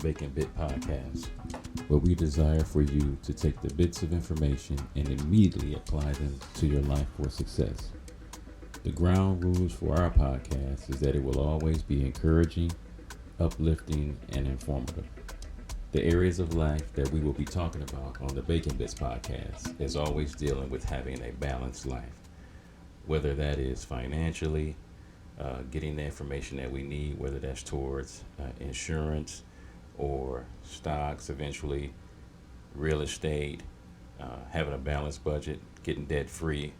Bacon Bit Podcast, where we desire for you to take the bits of information and immediately apply them to your life for success. The ground rules for our podcast is that it will always be encouraging, uplifting, and informative. The areas of life that we will be talking about on the Bacon Bits Podcast is always dealing with having a balanced life, whether that is financially, getting the information that we need, whether that's towards insurance or stocks, eventually real estate, having a balanced budget, getting debt free,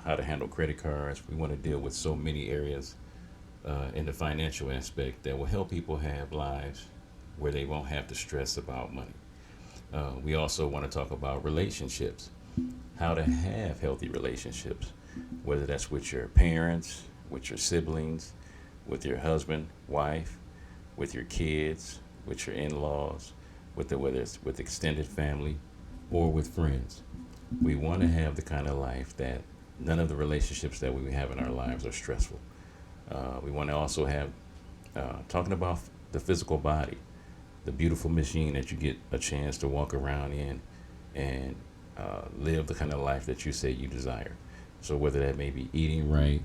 how to handle credit cards. We want to deal with so many areas in the financial aspect that will help people have lives where they won't have to stress about money. We also want to talk about relationships, how to have healthy relationships, whether that's with your parents, with your siblings, with your husband, wife, with your kids, with your in-laws, whether it's with extended family or with friends. We want to have the kind of life that none of the relationships that we have in our lives are stressful. We want to also have talking about the physical body, the beautiful machine that you get a chance to walk around in and live the kind of life that you say you desire. So whether that may be eating right,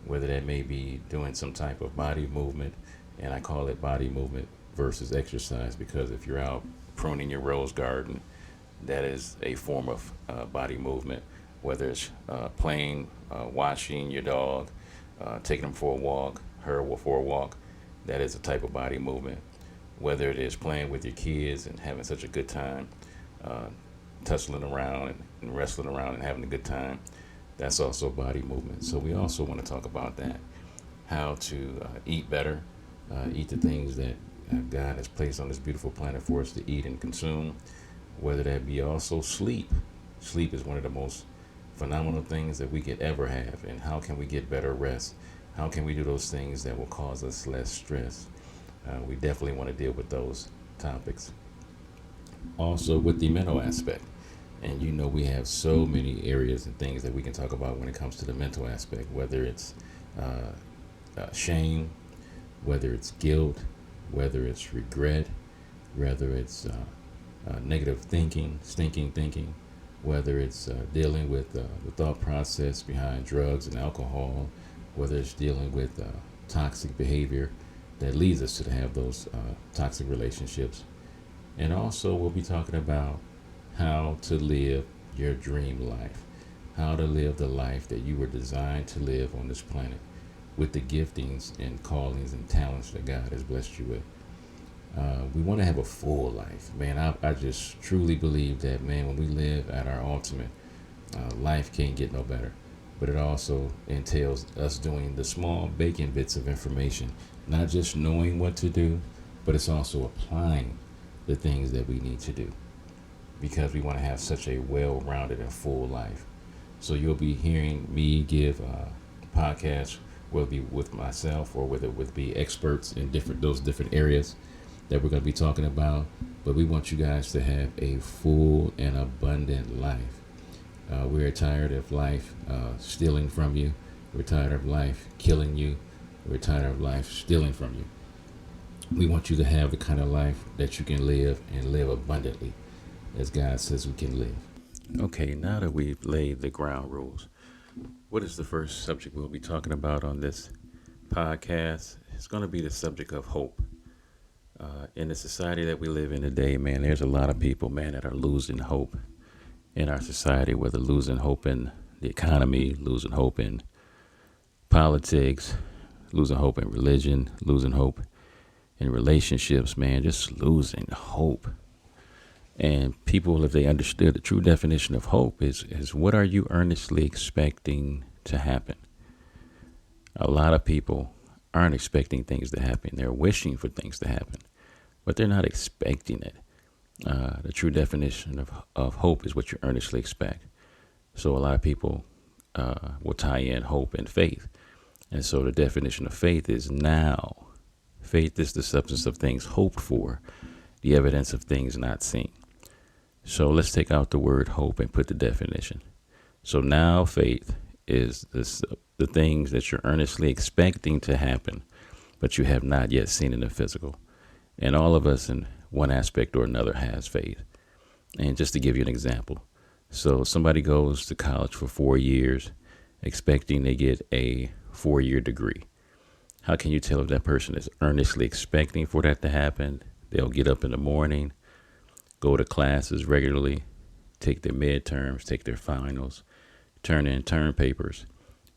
whether that may be doing some type of body movement, and I call it body movement versus exercise, because if you're out pruning your rose garden, that is a form of body movement, whether it's playing, washing your dog, taking him for a walk, her for a walk, that is a type of body movement. Whether it is playing with your kids and having such a good time, tussling around and wrestling around and having a good time, that's also body movement. So we also want to talk about that, how to eat better, eat the things that God has placed on this beautiful planet for us to eat and consume, whether that be also sleep. Sleep is one of the most phenomenal things that we could ever have, and how can we get better rest? How can we do those things that will cause us less stress? We definitely want to deal with those topics. Also with the mental aspect. And you know, we have so many areas and things that we can talk about when it comes to the mental aspect, whether it's shame, whether it's guilt, whether it's regret, whether it's negative thinking, stinking thinking, whether it's dealing with the thought process behind drugs and alcohol, whether it's dealing with toxic behavior that leads us to have those toxic relationships. And also we'll be talking about how to live your dream life, how to live the life that you were designed to live on this planet with the giftings and callings and talents that God has blessed you with. We want to have a full life, man. I just truly believe that, man, when we live at our ultimate, life can't get no better. But it also entails us doing the small bacon bits of information, not just knowing what to do, but it's also applying the things that we need to do, because we want to have such a well-rounded and full life. So you'll be hearing me give podcasts, whether it be with myself or whether it would be experts in those different areas that we're going to be talking about. But we want you guys to have a full and abundant life. We're tired of life stealing from you. We're tired of life killing you. We're tired of life stealing from you. We want you to have the kind of life that you can live and live abundantly, as God says we can live. Okay, now that we've laid the ground rules, what is the first subject we'll be talking about on this podcast? It's going to be the subject of hope. In the society that we live in today, man, there's a lot of people, man, that are losing hope in our society, whether losing hope in the economy, losing hope in politics, losing hope in religion, losing hope in relationships, man, just losing hope. And people, if they understood the true definition of hope is what are you earnestly expecting to happen? A lot of people aren't expecting things to happen. They're wishing for things to happen, but they're not expecting it. The true definition of hope is what you earnestly expect. So a lot of people will tie in hope and faith. And so the definition of faith is now. Faith is the substance of things hoped for, the evidence of things not seen. So let's take out the word hope and put the definition. So now faith is the things that you're earnestly expecting to happen, but you have not yet seen in the physical. And all of us in one aspect or another has faith. And just to give you an example, so somebody goes to college for 4 years expecting to get a 4-year degree. How can you tell if that person is earnestly expecting for that to happen? They'll get up in the morning, go to classes regularly, take their midterms, take their finals, turn in term papers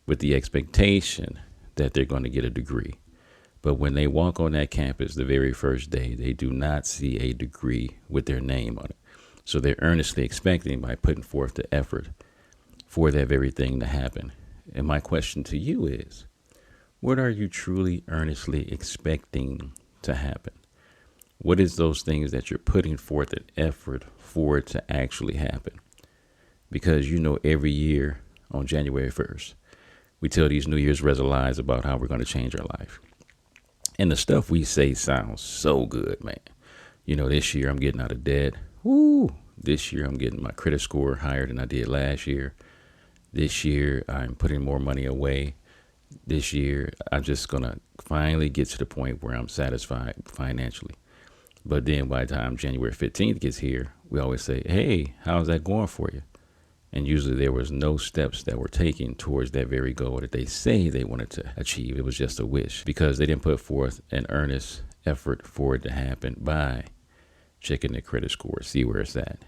with the expectation that they're going to get a degree. But when they walk on that campus the very first day, they do not see a degree with their name on it. So they're earnestly expecting by putting forth the effort for that very thing to happen. And my question to you is, what are you truly earnestly expecting to happen? What is those things that you're putting forth an effort for it to actually happen? Because every year on January 1st, we tell these New Year's resolutions about how we're going to change our life. And the stuff we say sounds so good, man. This year I'm getting out of debt. Woo! This year I'm getting my credit score higher than I did last year. This year I'm putting more money away. This year I'm just going to finally get to the point where I'm satisfied financially. But then by the time January 15th gets here, we always say, hey, how's that going for you? And usually there was no steps that were taken towards that very goal that they say they wanted to achieve. It was just a wish because they didn't put forth an earnest effort for it to happen by checking their credit score, see where it's at,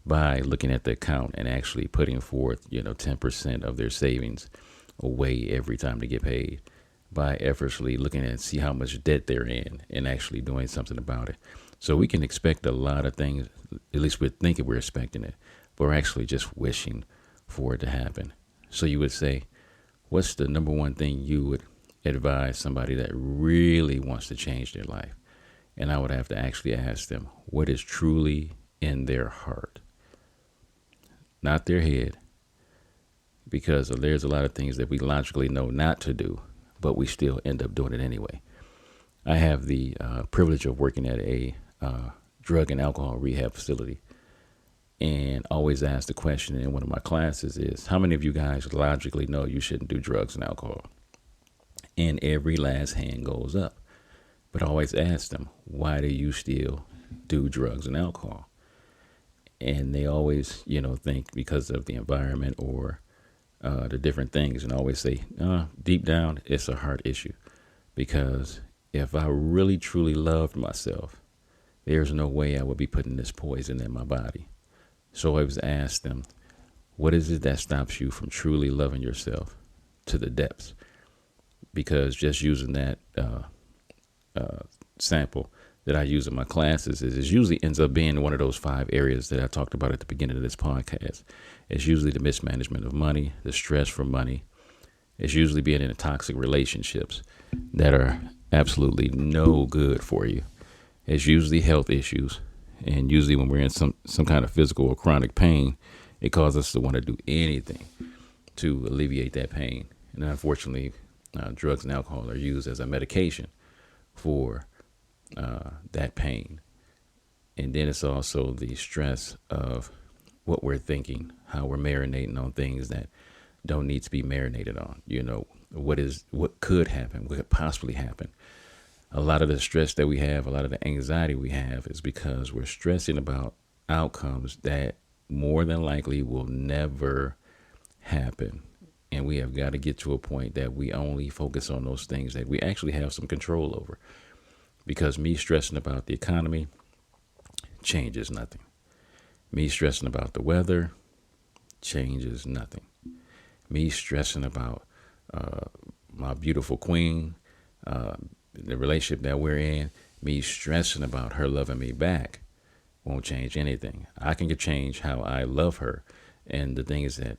by looking at the account and actually putting forth, 10% of their savings away every time they get paid, by effortlessly looking at see how much debt they're in and actually doing something about it. So we can expect a lot of things, at least we're thinking we're expecting it, but we're actually just wishing for it to happen. So you would say, what's the number one thing you would advise somebody that really wants to change their life? And I would have to actually ask them, what is truly in their heart? Not their head. Because there's a lot of things that we logically know not to do, but we still end up doing it anyway. I have the privilege of working at a drug and alcohol rehab facility, and always ask the question in one of my classes is, how many of you guys logically know you shouldn't do drugs and alcohol? And every last hand goes up. But I always ask them, why do you still do drugs and alcohol? And they always, think because of the environment or the different things, and I always say, deep down, it's a heart issue. Because if I really, truly loved myself, there's no way I would be putting this poison in my body. So I always ask them, what is it that stops you from truly loving yourself to the depths? Because just using that sample that I use in my classes is it usually ends up being one of those 5 areas that I talked about at the beginning of this podcast. It's usually the mismanagement of money, the stress from money. It's usually being in toxic relationships that are absolutely no good for you. It's usually health issues. And usually when we're in some kind of physical or chronic pain, it causes us to want to do anything to alleviate that pain. And unfortunately, drugs and alcohol are used as a medication for that pain. And then it's also the stress of what we're thinking, how we're marinating on things that don't need to be marinated on. What could happen, what could possibly happen. A lot of the stress that we have, a lot of the anxiety we have is because we're stressing about outcomes that more than likely will never happen. And we have got to get to a point that we only focus on those things that we actually have some control over. Because me stressing about the economy changes nothing. Me stressing about the weather changes nothing. Me stressing about my beautiful queen, the relationship that we're in, me stressing about her loving me back won't change anything. I can change how I love her and the things that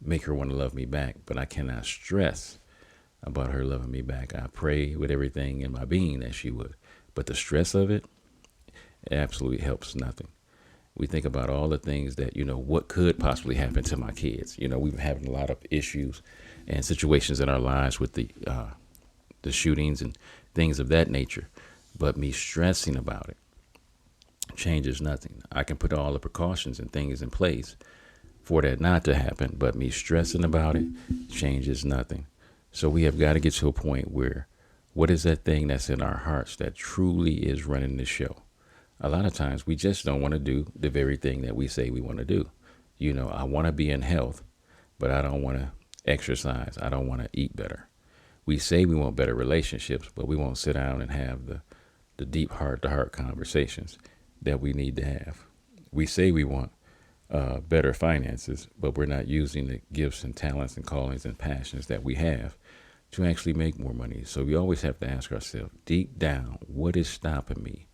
make her want to love me back, but I cannot stress about her loving me back. I pray with everything in my being that she would, but the stress of it absolutely helps nothing. We think about all the things that, what could possibly happen to my kids. We've been having a lot of issues and situations in our lives with the shootings and things of that nature. But me stressing about it changes nothing. I can put all the precautions and things in place for that not to happen, but me stressing about it changes nothing. So we have got to get to a point where What is that thing that's in our hearts that truly is running the show? A lot of times we just don't want to do the very thing that we say we want to do. I want to be in health, but I don't want to exercise. I don't want to eat better. We say we want better relationships, but we won't sit down and have the deep heart-to-heart conversations that we need to have. We say we want better finances, but we're not using the gifts and talents and callings and passions that we have to actually make more money. So we always have to ask ourselves, deep down, what is stopping me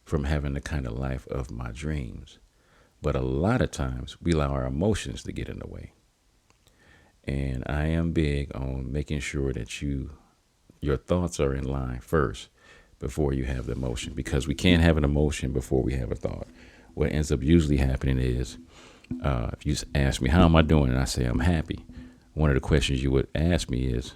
from having the kind of life of my dreams? But a lot of times we allow our emotions to get in the way. And I am big on making sure that your thoughts are in line first before you have the emotion, because we can't have an emotion before we have a thought. What ends up usually happening is if you ask me, how am I doing? And I say, I'm happy. One of the questions you would ask me is,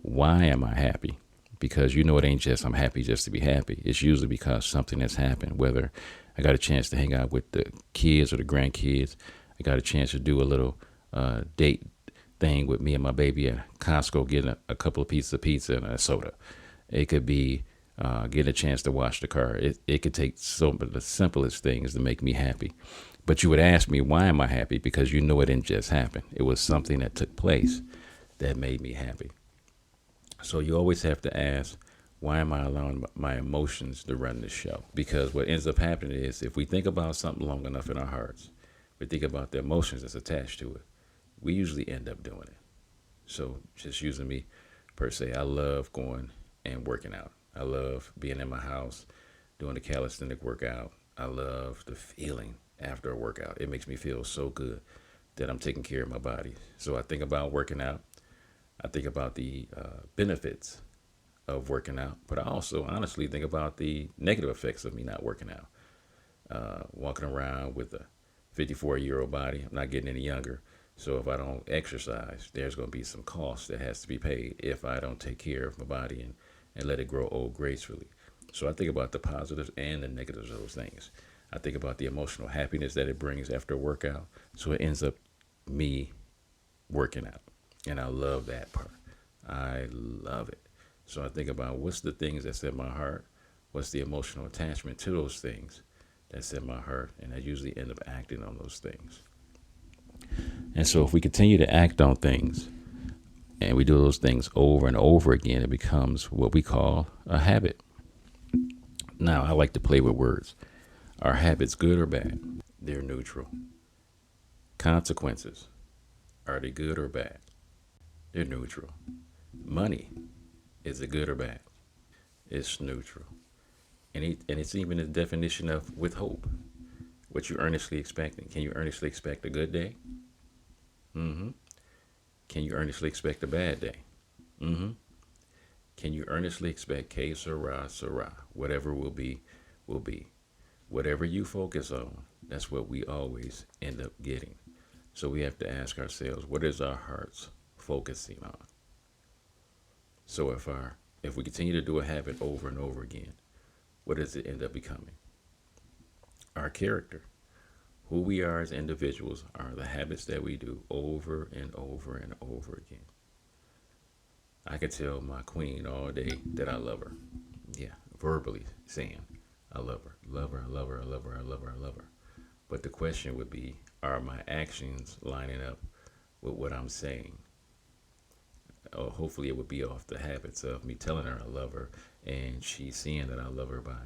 why am I happy? Because it ain't just I'm happy just to be happy. It's usually because something has happened, whether I got a chance to hang out with the kids or the grandkids. I got a chance to do a little date thing with me and my baby at Costco, getting a couple of pieces of pizza and a soda. It could be getting a chance to wash the car. It could take some of the simplest things to make me happy. But you would ask me, why am I happy? Because it didn't just happen. It was something that took place that made me happy. So you always have to ask, why am I allowing my emotions to run the show? Because what ends up happening is, if we think about something long enough in our hearts, we think about the emotions that's attached to it, we usually end up doing it. So just using me per se, I love going and working out. I love being in my house, doing the calisthenic workout. I love the feeling after a workout. It makes me feel so good that I'm taking care of my body. So I think about working out. I think about the benefits of working out, but I also honestly think about the negative effects of me not working out. Walking around with a 54-year-old body, I'm not getting any younger. So if I don't exercise, there's going to be some cost that has to be paid if I don't take care of my body and let it grow old gracefully. So I think about the positives and the negatives of those things. I think about the emotional happiness that it brings after a workout. So it ends up me working out. And I love that part. I love it. So I think about, what's the things that's in my heart? What's the emotional attachment to those things that's in my heart? And I usually end up acting on those things. And so if we continue to act on things and we do those things over and over again, it becomes what we call a habit. Now, I like to play with words. Are habits good or bad? They're neutral. Consequences. Are they good or bad? They're neutral. Money. Is it good or bad? It's neutral. And it's even a definition of with hope. What you earnestly expecting. Can you earnestly expect a good day? Mm-hmm. Can you earnestly expect a bad day? Mm-hmm. Can you earnestly expect que sera, sera? Whatever will be, will be. Whatever you focus on, that's what we always end up getting. So we have to ask ourselves, what is our hearts focusing on? So if we continue to do a habit over and over again, what does it end up becoming? Our character. Who we are as individuals are the habits that we do over and over and over again. I could tell my queen all day that I love her. Yeah, verbally saying, I love her, love her, I love her, I love her, I love her, I love her. But the question would be, are my actions lining up with what I'm saying? Hopefully it would be off the habits of me telling her I love her, and she seeing that I love her by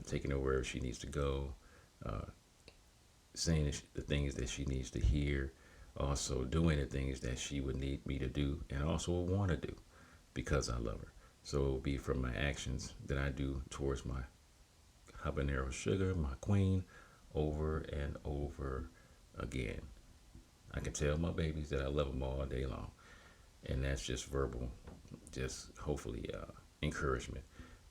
taking her wherever she needs to go, saying the things that she needs to hear, also doing the things that she would need me to do and also want to do because I love her. So it will be from my actions that I do towards my habanero sugar, my queen, over and over again. I can tell my babies that I love them all day long. And that's just verbal, just hopefully encouragement.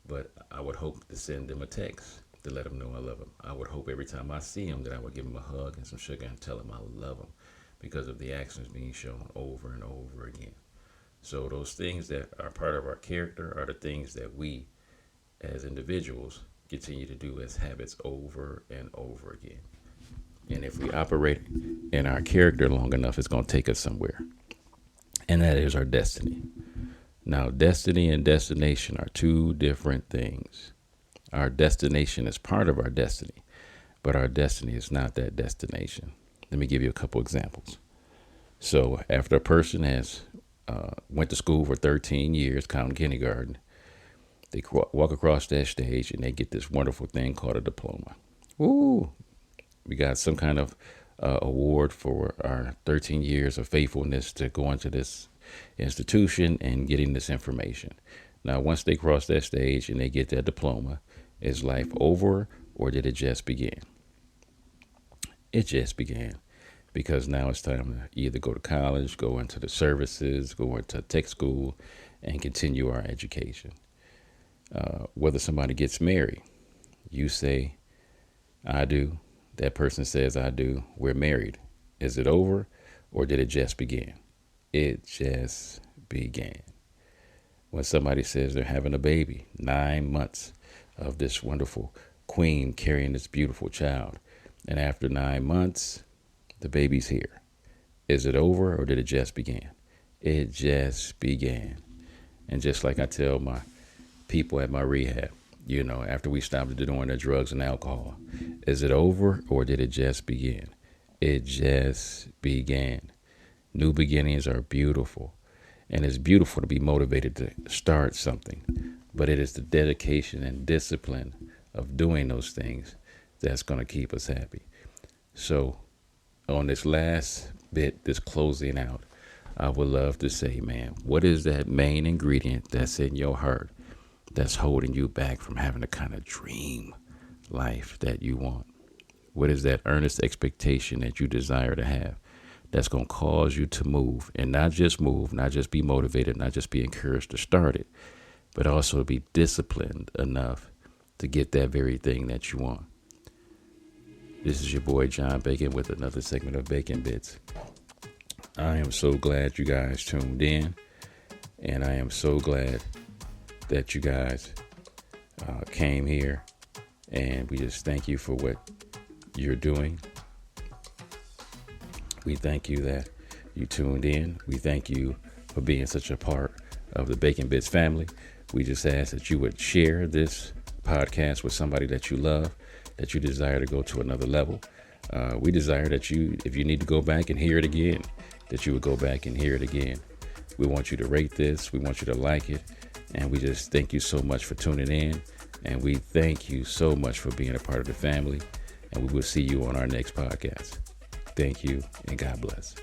But I would hope to send them a text to let them know I love them. I would hope every time I see them that I would give them a hug and some sugar and tell them I love them because of the actions being shown over and over again. So those things that are part of our character are the things that we as individuals continue to do as habits over and over again. And if we operate in our character long enough, it's going to take us somewhere. And that is our destiny. Now, destiny and destination are two different things. Our destination is part of our destiny, but our destiny is not that destination. Let me give you a couple examples. So after a person has went to school for 13 years, counting kindergarten, they walk across that stage and they get this wonderful thing called a diploma. Woo! We got some kind of award for our 13 years of faithfulness to going to this institution and getting this information. Now, once they cross that stage and they get that diploma, is life over or did it just begin? It just began, because now it's time to either go to college, go into the services, go into tech school, and continue our education. Whether somebody gets married, you say, I do. That person says, I do. We're married. Is it over or did it just begin? It just began. When somebody says they're having a baby, 9 months of this wonderful queen carrying this beautiful child, and after 9 months, the baby's here. Is it over or did it just begin? It just began. And just like I tell my people at my rehab, after we stopped doing the drugs and alcohol, is it over or did it just begin? It just began. New beginnings are beautiful, and it's beautiful to be motivated to start something, but it is the dedication and discipline of doing those things that's going to keep us happy. So on this last bit, this closing out, I would love to say, man, what is that main ingredient that's in your heart that's holding you back from having the kind of dream life that you want? What is that earnest expectation that you desire to have that's going to cause you to move, and not just move, not just be motivated, not just be encouraged to start it, but also to be disciplined enough to get that very thing that you want? This is your boy John Bacon with another segment of Bacon Bits. I am so glad you guys tuned in, and I am so glad that you guys came here, and we just thank you for what you're doing. We thank you that you tuned in. We thank you for being such a part of the Bacon Bits family. We just ask that you would share this podcast with somebody that you love, that you desire to go to another level. We desire that you, if you need to go back and hear it again, that you would go back and hear it again. We want you to rate this. We want you to like it. And we just thank you so much for tuning in. And we thank you so much for being a part of the family. And we will see you on our next podcast. Thank you, and God bless.